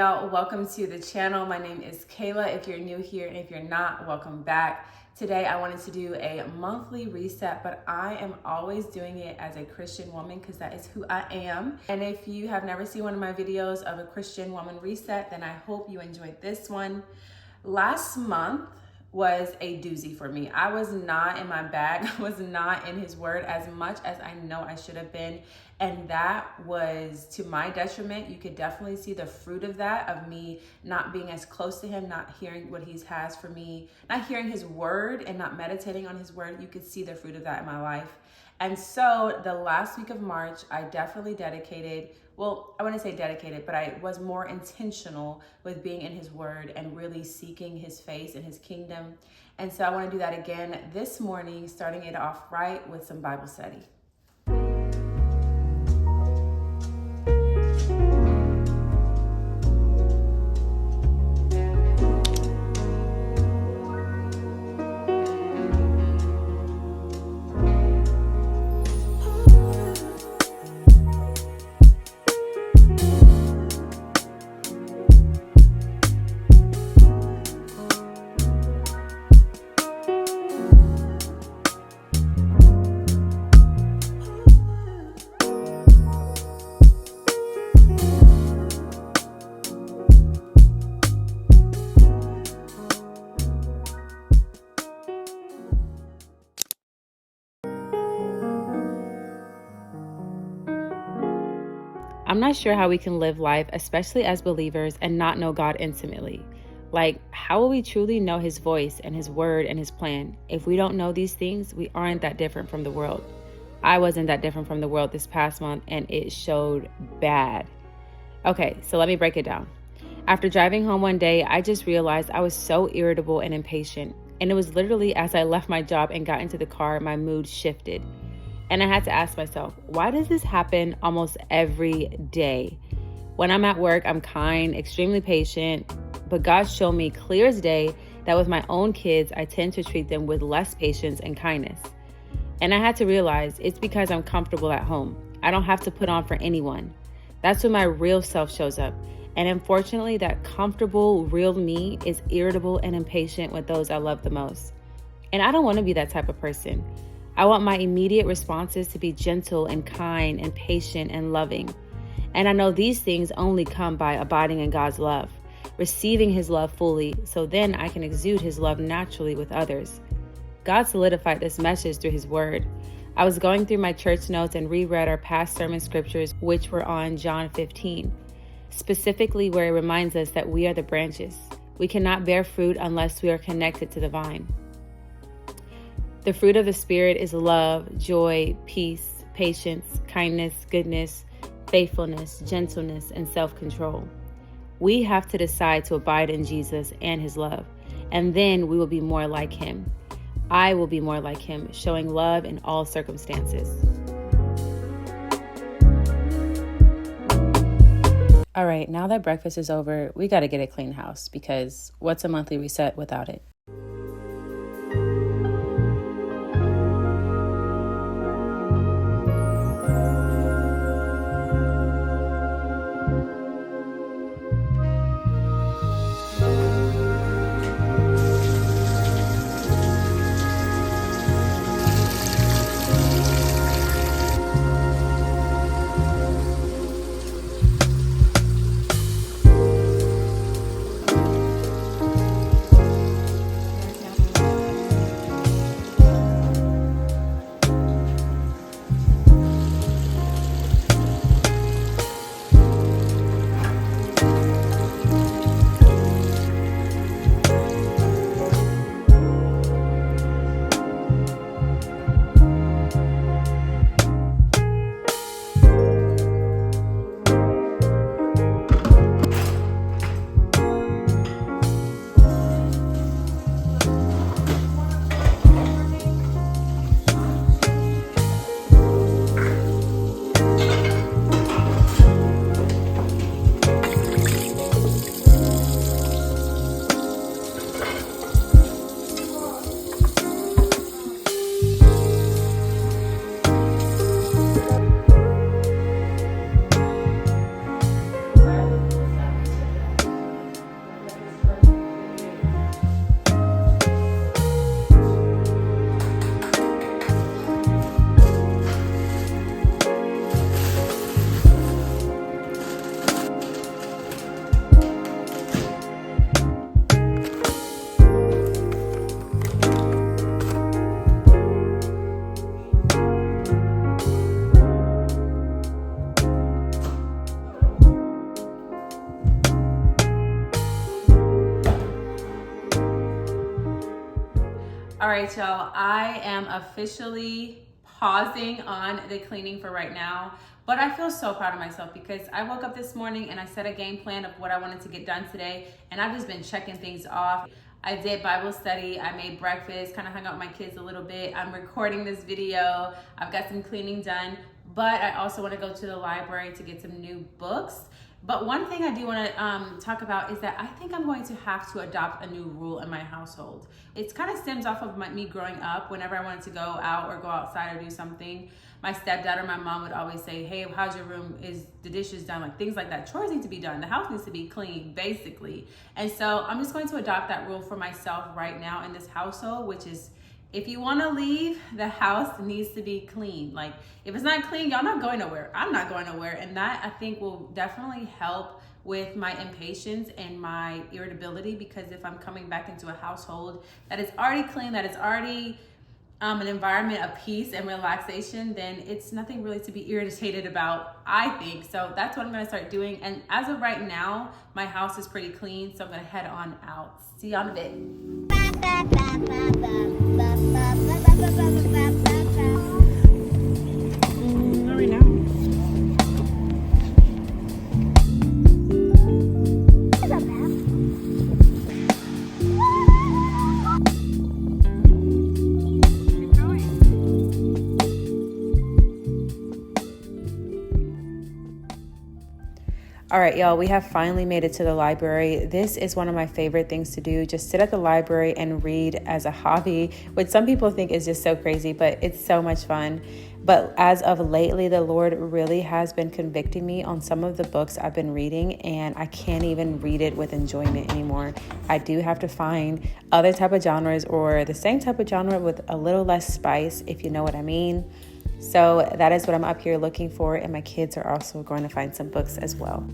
y'all, welcome to the channel. My name is Kayla. If you're new here and if you're not, welcome back. Today I wanted to do a monthly reset, but I am always doing it as a Christian woman because that is who I am. And if you have never seen one of my videos of a Christian woman reset, then I hope you enjoyed this one. Last month was a doozy for me. I was not in my bag. I was not in his word as much as I know I should have been. And that was to my detriment. You could definitely see the fruit of that, of me not being as close to him, not hearing what he has for me, not hearing his word and not meditating on his word. You could see the fruit of that in my life. And so the last week of March, I definitely dedicated, well, I wouldn't say dedicated, but I was more intentional with being in his word and really seeking his face and his kingdom. And so I want to do that again this morning, starting it off right with some Bible study. I'm not sure how we can live life, especially as believers, and not know God intimately. Like, how will we truly know his voice and his word and his plan? If we don't know these things, we aren't that different from the world. I wasn't that different from the world this past month, and it showed bad. Okay, so let me break it down. After driving home one day, I just realized I was so irritable and impatient. And it was literally as I left my job and got into the car, my mood shifted. And I had to ask myself, why does this happen almost every day? When I'm at work, I'm kind, extremely patient, but God showed me clear as day that with my own kids, I tend to treat them with less patience and kindness. And I had to realize it's because I'm comfortable at home. I don't have to put on for anyone. That's when my real self shows up. And unfortunately, that comfortable, real me is irritable and impatient with those I love the most. And I don't want to be that type of person. I want my immediate responses to be gentle and kind and patient and loving. And I know these things only come by abiding in God's love, receiving his love fully, so then I can exude his love naturally with others. God solidified this message through his word. I was going through my church notes and reread our past sermon scriptures, which were on John 15, specifically where it reminds us that we are the branches. We cannot bear fruit unless we are connected to the vine. The fruit of the Spirit is love, joy, peace, patience, kindness, goodness, faithfulness, gentleness, and self-control. We have to decide to abide in Jesus and his love, and then we will be more like him. I will be more like him, showing love in all circumstances. All right, now that breakfast is over, we got to get a clean house because what's a monthly reset without it? All right, y'all, I am officially pausing on the cleaning for right now, but I feel so proud of myself because I woke up this morning and I set a game plan of what I wanted to get done today, and I've just been checking things off. I did Bible study, I made breakfast, kind of hung out with my kids a little bit. I'm recording this video, I've got some cleaning done, but I also want to go to the library to get some new books. But one thing I do want to talk about is that I think I'm going to have to adopt a new rule in my household. It kind of stems off of me growing up. Whenever I wanted to go out or go outside or do something, my stepdad or my mom would always say, hey, how's your room? Is the dishes done? Like things like that. Chores need to be done. The house needs to be clean, basically. And so I'm just going to adopt that rule for myself right now in this household, which is, if you want to leave, the house needs to be clean. Like, if it's not clean, y'all not going nowhere. I'm not going nowhere. And that, I think, will definitely help with my impatience and my irritability, because if I'm coming back into a household that is already clean, that is already an environment of peace and relaxation, then it's nothing really to be irritated about, I think. So that's what I'm going to start doing. And as of right now, my house is pretty clean, so I'm going to head on out. See y'all in a bit. All right, now. All right, y'all, we have finally made it to the library. This is one of my favorite things to do, just sit at the library and read as a hobby, which some people think is just so crazy, but it's so much fun. But as of lately, the Lord really has been convicting me on some of the books I've been reading, and I can't even read it with enjoyment anymore. I do have to find other type of genres or the same type of genre with a little less spice, if you know what I mean. So that is what I'm up here looking for, and my kids are also going to find some books as well.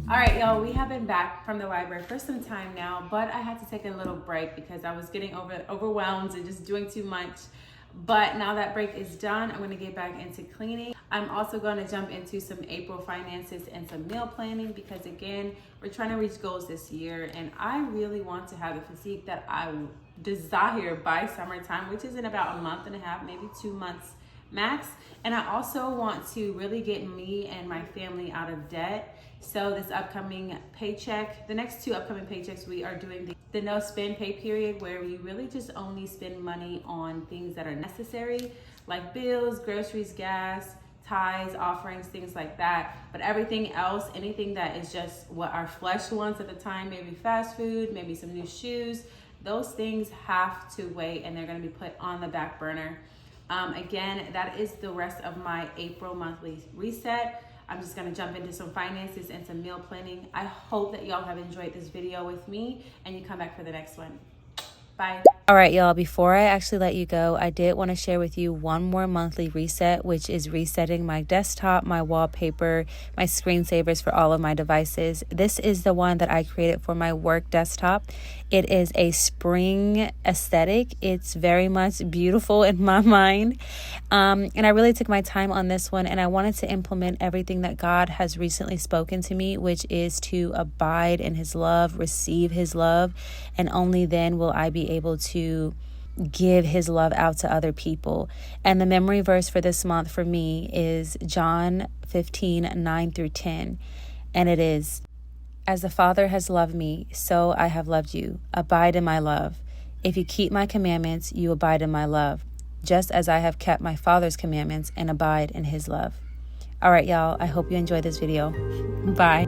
All right, y'all, we have been back from the library for some time now, but I had to take a little break because I was getting overwhelmed and just doing too much. But now that break is done, I'm going to get back into cleaning. I'm also going to jump into some April finances and some meal planning because, again, we're trying to reach goals this year, and I really want to have the physique that I desire by summertime, which is in about a month and a half, maybe 2 months max. And I also want to really get me and my family out of debt. So this upcoming paycheck, the next 2 upcoming paychecks, we are doing the no spend pay period, where we really just only spend money on things that are necessary, like bills, groceries, gas, tithes, offerings, things like that. But everything else, anything that is just what our flesh wants at the time, maybe fast food, maybe some new shoes, those things have to wait, and they're going to be put on the back burner. Again, that is the rest of my April monthly reset. I'm just going to jump into some finances and some meal planning. I hope that y'all have enjoyed this video with me, and you come back for the next one. Bye. All right, y'all, before I actually let you go, I did want to share with you one more monthly reset, which is resetting my desktop, my wallpaper, my screensavers for all of my devices. This is the one that I created for my work desktop. It is a spring aesthetic. It's very much beautiful in my mind. And I really took my time on this one, and I wanted to implement everything that God has recently spoken to me, which is to abide in his love, receive his love, and only then will I be able to give his love out to other people. And the memory verse for this month for me is John 15:9-10. And it is, as the Father has loved me, so I have loved you. Abide in my love. If you keep my commandments, you abide in my love, just as I have kept my Father's commandments and abide in his love. All right, y'all, I hope you enjoyed this video. Bye.